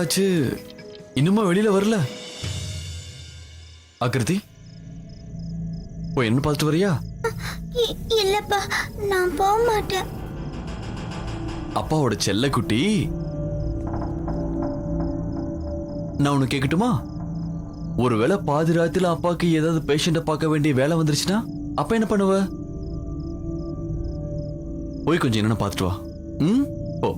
ஆச்சு, இன்னுமா வெளியில வரல? ஆக்கிருதி, போய் என்ன பார்த்துட்டு வரியா? இல்லப்பா, நான் போக மாட்டேன். அப்பாவோட செல்ல குட்டி, நான் உனக்கு கேட்கட்டுமா? ஒருவேளை பாதி ராத்திரில அப்பாக்கு ஏதாவது பேஷண்ட பார்க்க வேண்டிய வேலை வந்துருச்சுன்னா அப்ப என்ன பண்ணுவ? போய் கொஞ்சம் என்னன்னு பார்த்துட்டு வா. ம், போ.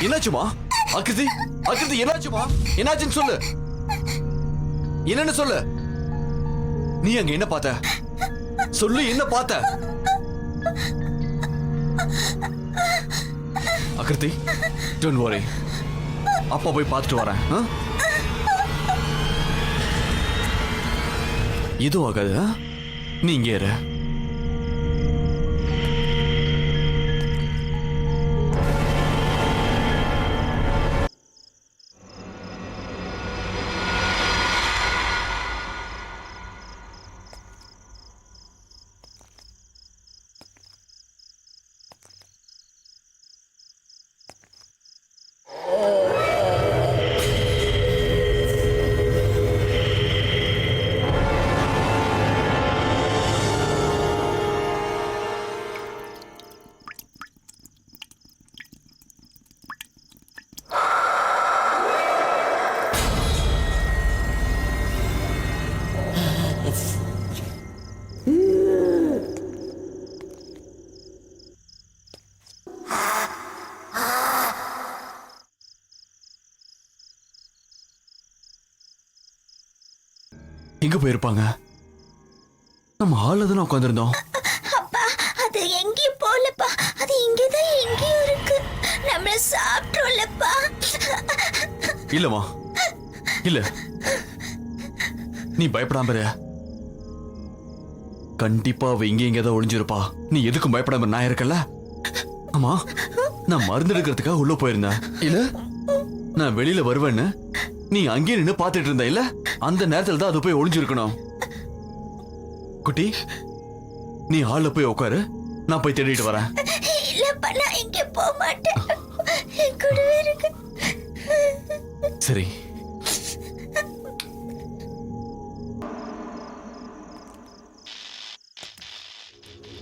என்னாச்சுமா? ஆக்கிருதி, ஆக்கிருதி, என்னாச்சுமா? என்னாச்சுன்னு சொல்லு. என்னன்னு சொல்லு. நீ அங்க என்ன பார்த்த? சொல்லு, என்ன பார்த்த? ஆக்கிருதி, டோன்ட் வரி, அப்பா போய் பார்த்துட்டு வரேன். எதுவும் ஆகாது. நீ இங்கே இரு. எங்க போயிருப்பாங்க? நம்ம ஹால்ல தானே உட்காந்துருந்தோம். அப்பா, அது எங்கேயும் போலப்பா, அது இங்கதான் எங்கேயும் இருக்கு. நம்ம சாப்பிட்டோம்லப்பா. இல்லம்மா, இல்ல, நீ பயப்படாம இரு. கண்டிப்பா அவ இங்க எங்கேயாவது ஒளிஞ்சிருப்பா. நீ எதுக்கும் பயப்படாம நான் இருக்கல. ஆமா, நான் மருந்து எடுக்கிறதுக்காக உள்ள போயிருந்தேன். இல்ல, நான் வெளியில வருவேன்னு நீ அங்கேயே நின்று பாத்துட்டு இருந்த. இல்ல, அந்த நேரத்துல தான் அது போய் ஒளிஞ்சிருக்கணும். குட்டி, நீ ஹால்ல போய் உட்காரு, நான் போய் தேடிட்டு வரேன். இல்லப்பா, நான் இங்க போக மாட்டேன். கூடவே இருக்கு. சரி.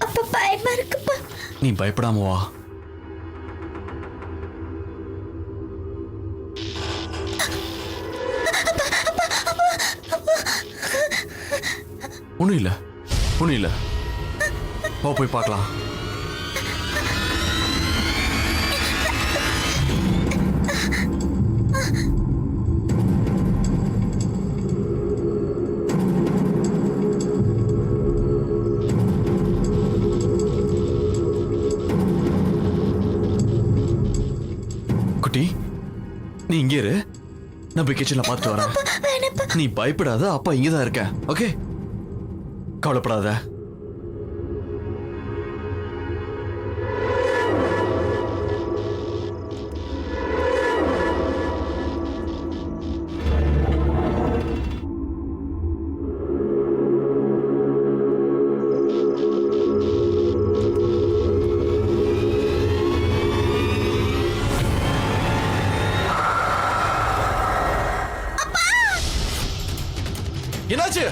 அப்பா, பயமா இருக்குப்பா. நீ பயப்படாம வா. ஒண்ணும் இல்ல, ஒண்ணும் இல்ல. வா, போய் பார்க்கலாம். குட்டி, நீ இங்கே இரு, நான் போய் கிச்சன்ல பார்த்துட்டு வரேன். நீ பயப்படாத, அப்பா இங்கதான் இருக்க. ஓகே, கவலைப்படாத. என்னாச்சு?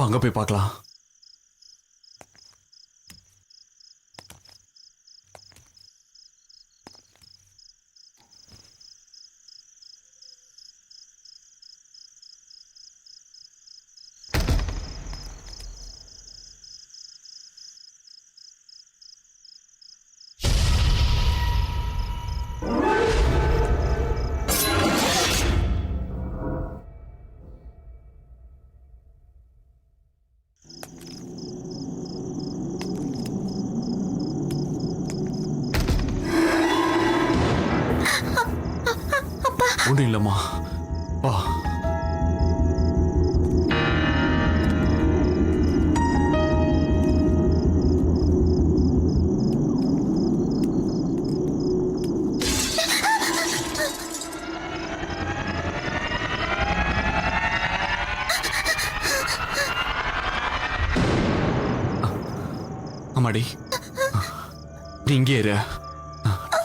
அங்க போய் பார்க்கலாம். ஒன்றும் இல்லம்மா, வா. அம்மாடி, நீ இங்கே இரு,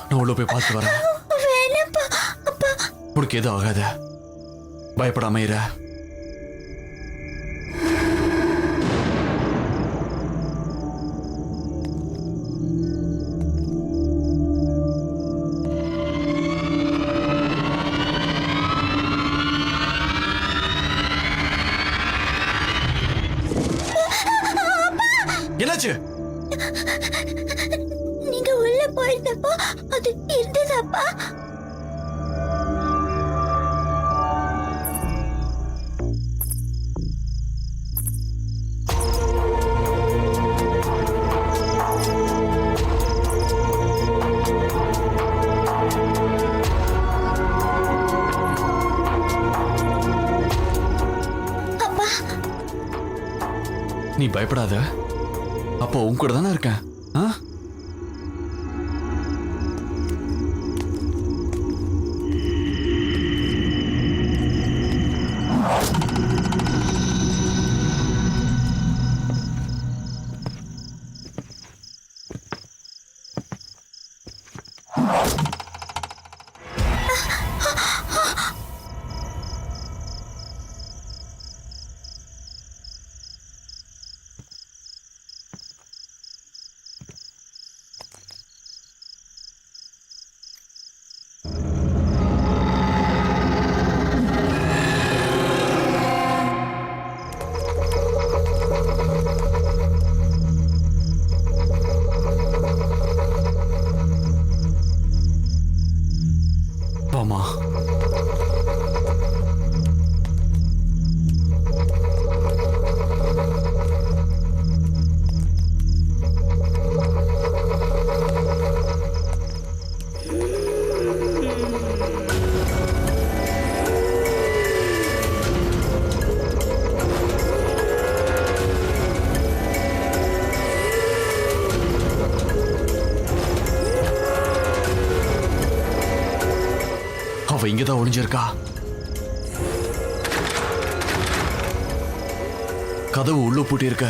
நான் உள்ள போய் பார்த்து வரேன். வேணாப்பா. அப்பா உனக்கு எதுவும் ஆகாத, பயப்படாம இரு. என்னாச்சு? நீங்க உள்ள போயிருந்தப்போ அது இருந்ததாப்பா? அப்பா நீ பயப்படாத, அப்போ உன் கூட தானே இருக்கேன். ஆ? வாமா. அவ இங்கதான் ஒளிஞ்சிருக்கா. கதவு உள்ள பூட்டி இருக்க.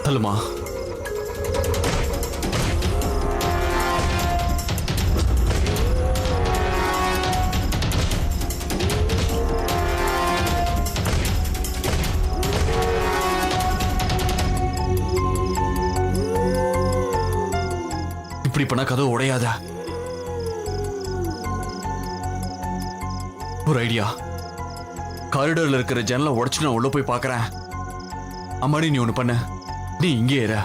தள்ளுமா. இப்படி பண்ணா கதவு உடையாத. ஒரு ஐடியா. காரிடோர்ல இருக்கிற ஜன்னலை உடைச்சு நான் உள்ள போய் பார்க்கறேன். அம்மாடி, நீ ஒண்ணு பண்ண, நீ இங்கே இரு.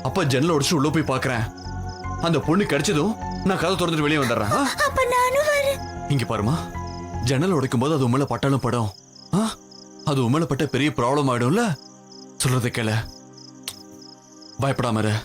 அப்ப ஜன்னலை உடைச்சு உள்ள போய் பார்க்கறேன். அந்த பொண்ணு கிடைச்சதும் நான் கதை திறந்துட்டு வெளியே வந்துடுறேன். அப்ப நானும் வரேன். இங்க பாருமா, ஜன்னல் உடைக்கும் போது அது உண்மையில பட்டாலும் படும். அது உண்மையில பட்ட பெரிய ப்ராப்ளம் ஆயிடும்ல. சொல்றதை கேள, பயப்படாம இரு.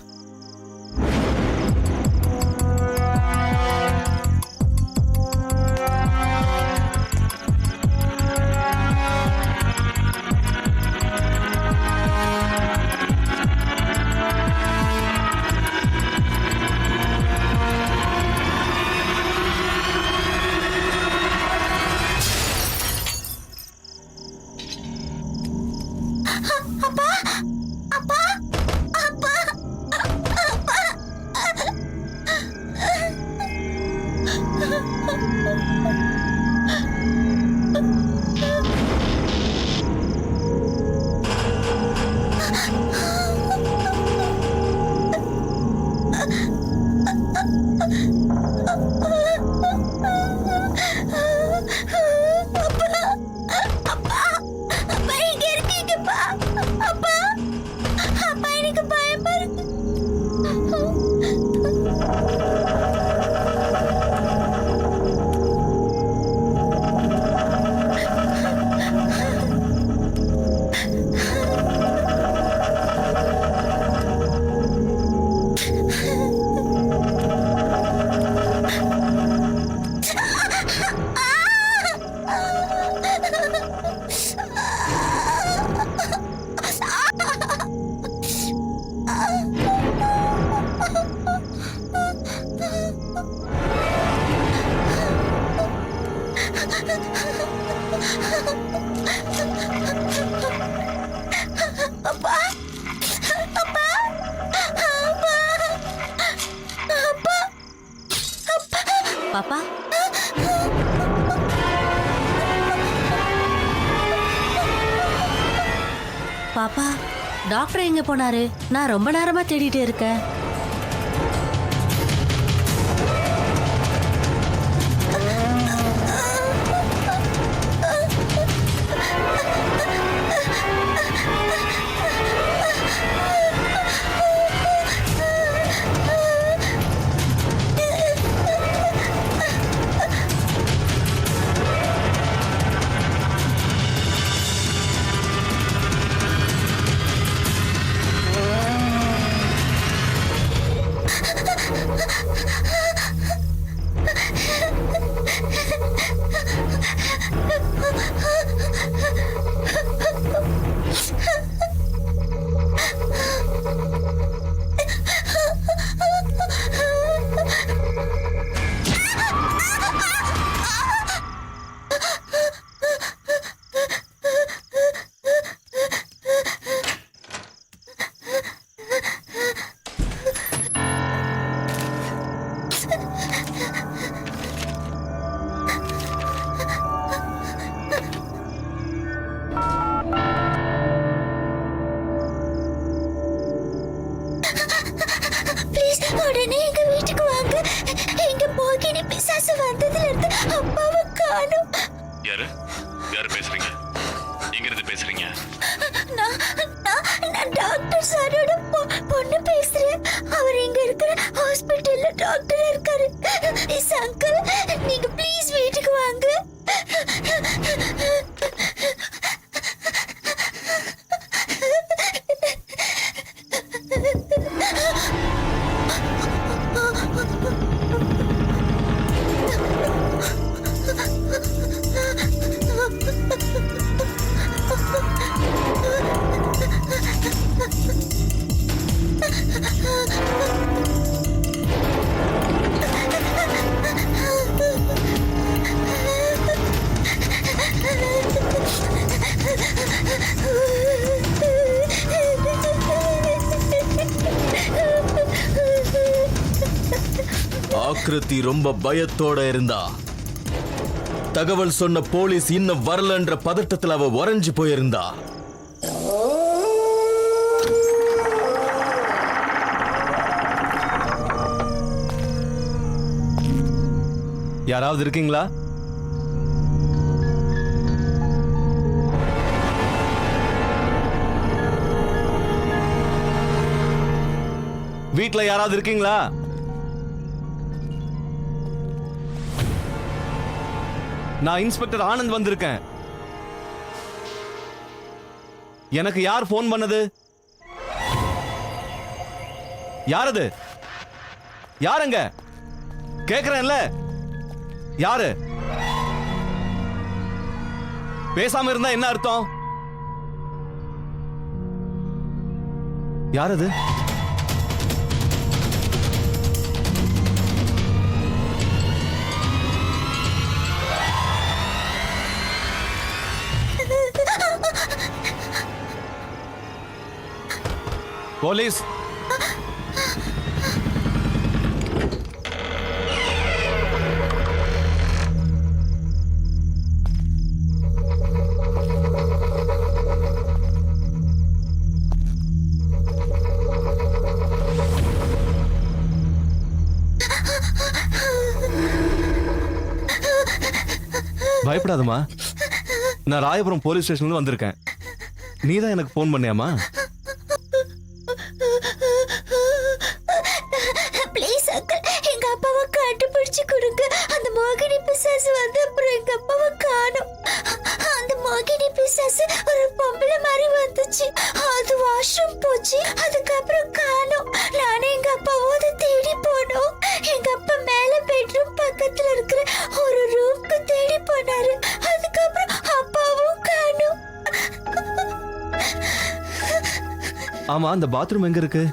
அப்பா அப்பா அப்பா பாப்பா டாக்டர் எங்க போனாரு? நான் ரொம்ப நேரமா தேடிட்டு இருக்கேன். உடனே எங்க வீட்டுக்கு வாங்க. எங்க மோகினி பிசாசு வந்ததுல இருந்து அப்பாவை காணோம். யாரு யாரு பேசுறீங்க? எங்க இருந்து பேசுறீங்க? நான் டாக்டர் சாரோட பொண்ணு பேசுறேன். அவர் இங்க இருக்கிற ஹாஸ்பிட்டல்ல டாக்டர் இருக்காரு. மிஸ் அங்கிள், நீங்க ப்ளீஸ் வீட்டுக்கு வாங்க. ஆக்ருதி ரொம்ப பயத்தோட இருந்தா. தகவல் சொன்ன போலீஸ் இன்னும் வரலன்ற பதட்டத்துல அவ உறைஞ்சு போயிருந்தா. யாராவது இருக்கீங்களா? வீட்ல யாராவது இருக்கீங்களா? நான் இன்ஸ்பெக்டர் ஆனந்த் வந்திருக்கேன். எனக்கு யார் போன் பண்ணது? யாரது? யாருங்க? கேக்குறேன்ல, யாரு? பேசாம இருந்தா என்ன அர்த்தம்? யாரது? போலீஸ். பயப்படாதம்மா, நான் ராயபுரம் போலீஸ் ஸ்டேஷன்ல வந்திருக்கேன். நீதான் எனக்கு போன் பண்ணியாமா? ப்ளீஸ் அங்கிள், எங்க அப்பாவை கண்டுபிடிச்சு கொடுங்க. அந்த மோகினி பிசாசு வந்து அப்புறம் எங்க அப்பாவை காணோம். அந்த மோகினி பிசாசு ஒரு பொம்பளை மாதிரி வந்துச்சு. அது வாஷ்ரூம் போச்சு. அதுக்கப்புறம் காணோம். நானே எங்க அப்பாவும் அதை தேடி போனோம். எங்க அப்பா மேல பெட்ரூம் பக்கத்துல இருக்கிற ஒரு ரூம்க்கு தேடி போனாரு. அதுக்கப்புறம் அப்பாவும் காணோம். ஆமா, அந்த பாத்ரூம் எங்க இருக்கு?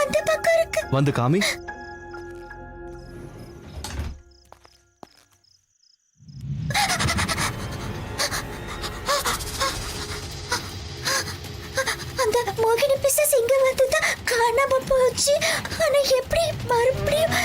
அந்த பக்கம் இருக்கு. வந்து காமி. அந்த மோகினி பிசாசு இங்க வந்துதான் காணாம போச்சு. ஆனா எப்படி மறுபடியும்?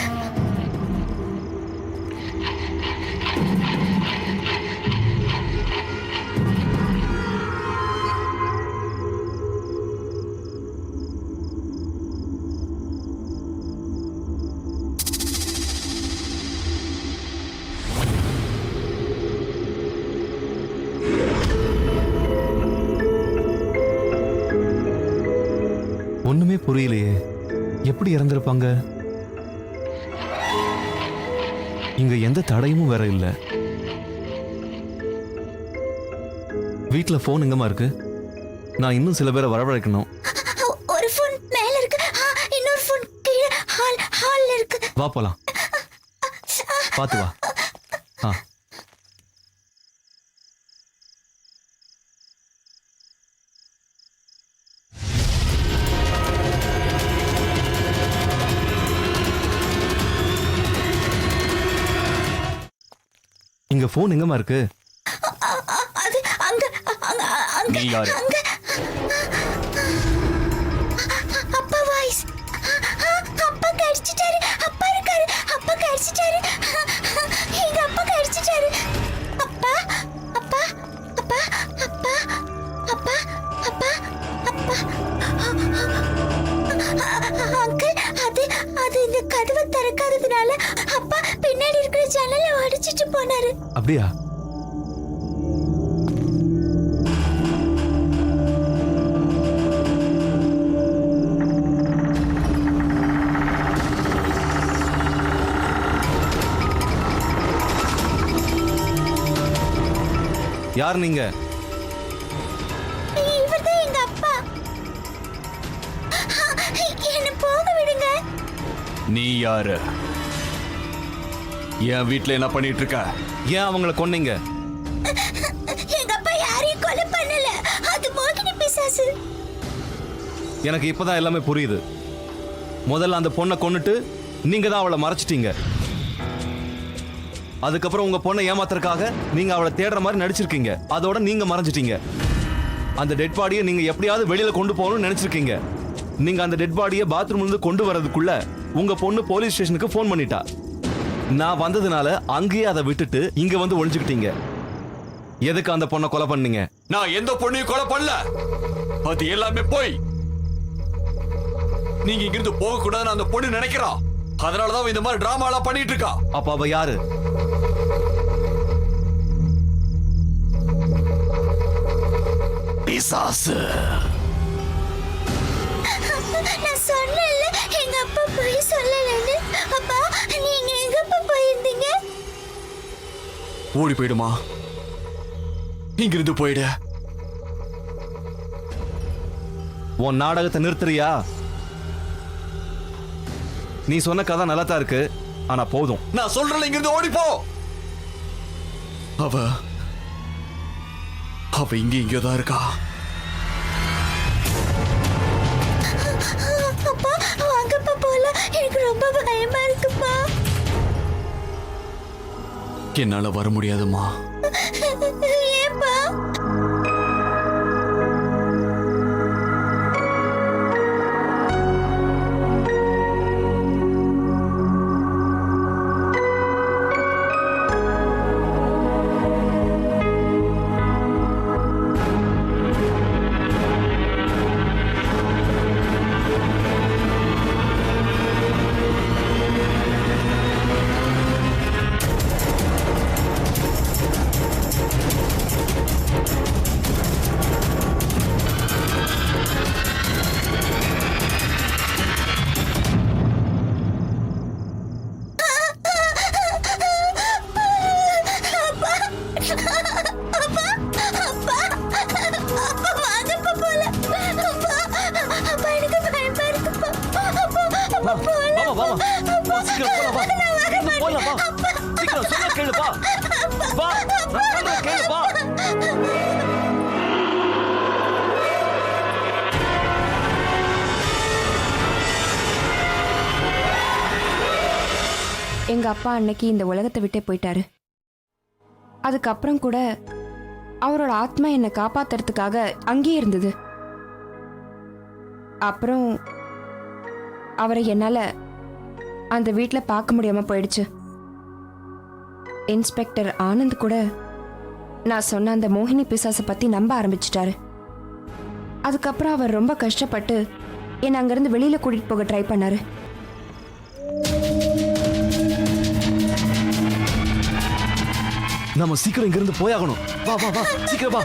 இறந்திருப்பாங்க? இங்க எந்த தடையும் வேற இல்ல. வீட்ல போன் எங்கம்மா இருக்கு? நான் இன்னும் சில பேரை வரவழைக்கணும். ஒரு ஃபோன் மேல இருக்கு, இன்னொரு ஃபோன் கீழே ஹால்ல இருக்கு. வா போலாம். பாத்து வா. இங்க போன் எங்கம்மா இருக்கு? அது அங்க அங்க நீ யாரு? அங்க. அப்பா வாய்ஸ். அப்பா கடிச்சிட்டாரு. அப்பா இருக்காரு. அப்பா கடிச்சிட்டாரு. எங்க அப்பா கடிச்சிட்டாரு. அப்பா அப்பா அப்பா அப்பா அப்பா அப்பா அப்பா. அங்கிள், அது இந்த கதவை திறக்காததுனால அப்பா பின்னாடி இருக்கிற ஜன்னலை உடைச்சிட்டு போனாரு. அப்படியா? யார் நீங்க? இவர்தான் எங்க அப்பா. என்ன போக விடுங்க. நீ யாரு? என் வீட்ல என்ன பண்ணிட்டு இருக்க? ஏன் அவங்கள கொன்னீங்க? எங்க அப்பா யாரையும் கொலை பண்ணல. அது மோகினி பிசாசு. எனக்கு இப்பதான் எல்லாமே புரியுது. முதல்ல அந்த பொண்ணை கொன்னுட்டு நீங்க தான் அவளை மறைச்சிட்டீங்க. அதுக்கப்புறம் உங்க பொண்ணை ஏமாத்துறதுக்காக நீங்க அவளை தேடுற மாதிரி நடிச்சிருக்கீங்க. அதோட நீங்க மறைஞ்சிட்டீங்க. அந்த டெட் பாடியை நீங்க எப்படியாவது வெளியில கொண்டு போகணும்னு நினைச்சிருக்கீங்க. நீங்க அந்த டெட் பாடியை பாத்ரூம்ல இருந்து கொண்டு வரதுக்குள்ள உங்க பொண்ணு போலீஸ் ஸ்டேஷனுக்கு போன் பண்ணிட்டா. நான் வந்ததுனால அங்கேயே அதை விட்டுட்டு இங்க வந்து ஒளிஞ்சுக்கிட்டீங்க. எதுக்கு அந்த பொண்ணை கொலை பண்ணீங்க? நான் எந்த பொண்ணையும் கொலை பண்ணல. அது எல்லாமே போய். நீங்க இங்கிருந்து போக கூடாதுன்னு அந்த பொண்ணு நினைக்கிறா. அதனாலதான் இந்த மாதிரி டிராமா எல்லாம் பண்ணிட்டு இருக்கா. அப்ப அவ யாரு? பிசாசு. நான் சொன்னேன்ல எங்க அப்பா போய் சொல்லலன்னு. அப்பா, நீங்க எங்க அப்பா போயிருந்தீங்க? ஓடி போயிடுமா. இங்கிருந்து போயிடு. உன் நாடகத்தை நிறுத்துறியா? நீ சொன்ன கதை நல்லா தான் இருக்கு, ஆனா போதும். நான் சொல்றேன், இங்கிருந்து ஓடி போ. அவ இங்க இங்கதான் இருக்கா. அப்பா, வாங்கப்பா போலாம். எனக்கு ரொம்ப பயமா இருக்குப்பா. என்னால வர முடியாதுமா. ஏப்பா? எங்க அப்பா அன்னைக்கு இந்த உலகத்தை விட்டே போயிட்டாரு. அதுக்கப்புறம் கூட அவரோட ஆத்மா என்னை காப்பாத்துறதுக்காக அங்கேயே இருந்தது. அப்புறம் அவரை என்னால அந்த வீட்டில் பார்க்க முடியாம போயிடுச்சு. இன்ஸ்பெக்டர் ஆனந்த் கூட நான் சொன்ன அந்த மோகினி பிசாசை பத்தி நம்ப ஆரம்பிச்சிட்டாரு. அதுக்கப்புறம் அவர் ரொம்ப கஷ்டப்பட்டு என்னை அங்கிருந்து வெளியில கூட்டிட்டு போக ட்ரை பண்ணாரு. நம்ம சீக்கிரம் இங்கிருந்து போயாகணும். வா வா வா, சீக்கிரம் வா.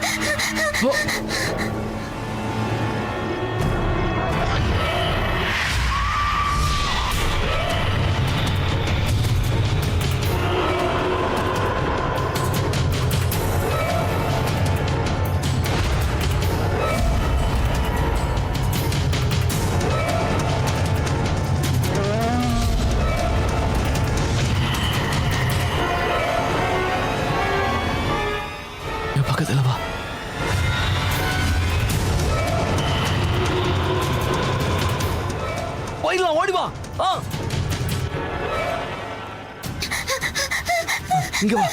வா. இங்க வா.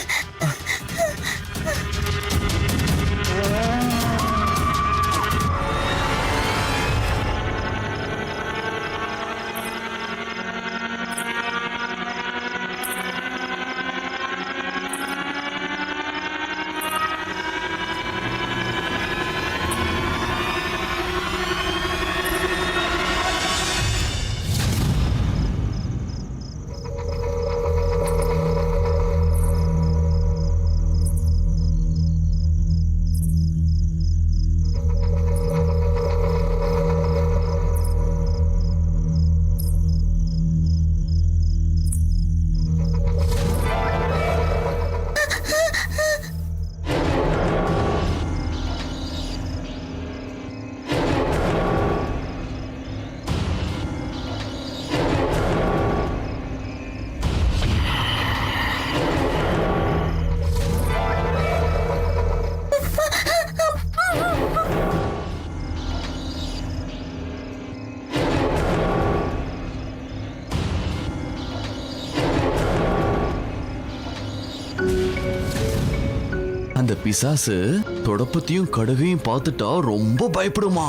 அந்த பிசாசு தொடப்பத்தையும் கடுகையும் பார்த்துட்டா ரொம்ப பயப்படுமா.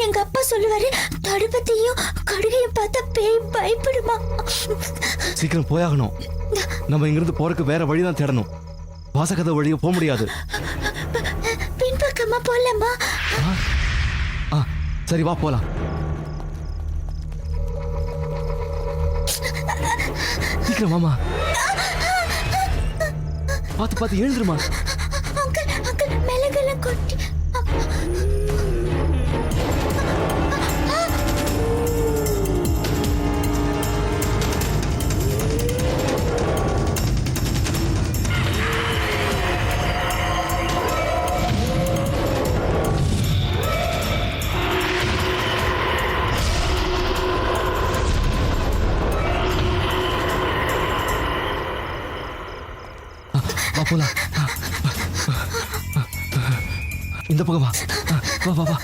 எங்க அப்பா சொல்லுவாரு, தடுப்பத்தையும் கடுகையும் பார்த்தா பேய் பயப்படுமா. சீக்கிரம் போயாகணும். நம்ம இங்கிருந்து போறதுக்கு வேற வழிதான் தேடணும். வாசகத வழியை போக முடியாது. பின்பக்கமா போலாமா? சரி வா போலாம். சீக்கிரம் மாமா. பார்த்து பார்த்து எழுந்துருமா. அங்கிள் அங்கிள் மிளகெல்லாம் கொட்டி. போலாம். இந்த பக்கம் வா. வா வா வா.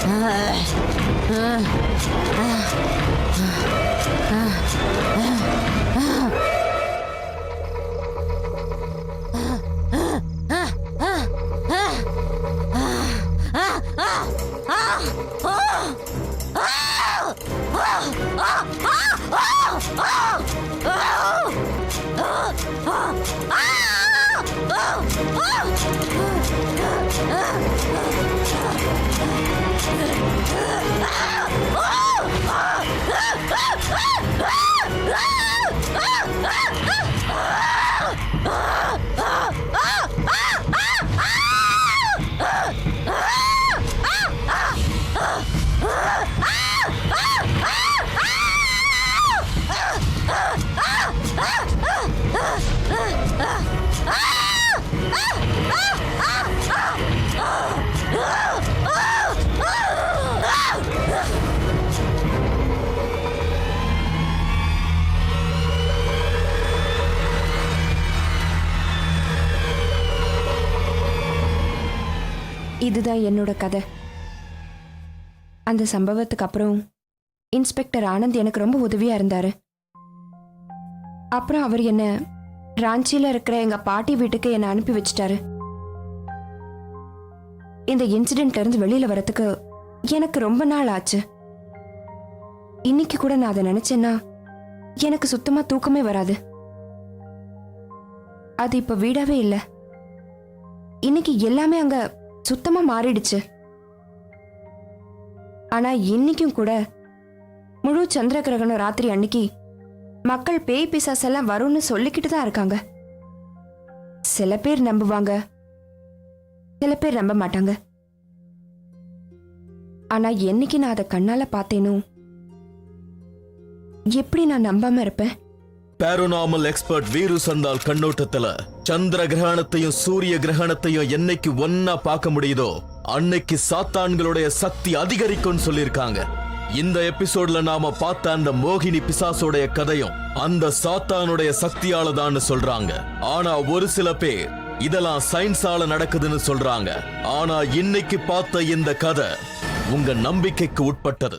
Ah! இதுதான் என்னோட கதை. அந்த சம்பவத்துக்கு அப்புறம் இன்ஸ்பெக்டர் ஆனந்த் எனக்கு ரொம்ப உதவியா இருந்தாரு. அப்புறம் அவர் என்ன ராஞ்சியில இருக்கிற எங்க பாட்டி வீட்டுக்கு என்ன அனுப்பி வச்சிட்டாரு. இந்த இன்சிடென்ட்ல இருந்து வெளியில வரதுக்கு எனக்கு ரொம்ப நாள் ஆச்சு. இன்னைக்கு கூட நான் அதை நினைச்சேன்னா எனக்கு சுத்தமா தூக்கமே வராது. அது இப்ப வீடாவே இல்லை. இன்னைக்கு எல்லாமே அங்க சுத்தமா மாறிடுச்சு. ஆனா இன்னைக்கும் கூட முழு சந்திர கிரகணம் ராத்திரி அன்னைக்கு மக்கள் பேய் பிசாசெல்லாம் வரும்னு சொல்லிக்கிட்டு தான் இருக்காங்க. சில பேர் நம்புவாங்க, சில பேர் நம்ப மாட்டாங்க. ஆனா என்னைக்கு நான் அதை கண்ணால பார்த்தேனோ எப்படி நான் நம்பாம இருப்பேன்? பாரோனாமல் எக்ஸ்பர்ட் வீரு சந்தால் கண்ணோட்டத்துல சந்திர கிரகணத்தையும் சூரிய கிரகணத்தையும் என்னைக்கு ஒன்னா பார்க்க முடியுதோ அன்னைக்கு சாத்தான்களுடைய சக்தி அதிகரிக்கும்னு சொல்லிருக்காங்க. இந்த எபிசோட்ல நாம பார்த்த அந்த மோகினி பிசாசோடைய கதையும் அந்த சாத்தானுடைய சக்தியால தான் சொல்றாங்க. ஆனா ஒரு சில பேர் இதெல்லாம் சயின்ஸால நடக்குதுன்னு சொல்றாங்க. ஆனா இன்னைக்கு பார்த்த இந்த கதை உங்க நம்பிக்கைக்கு உட்பட்டது.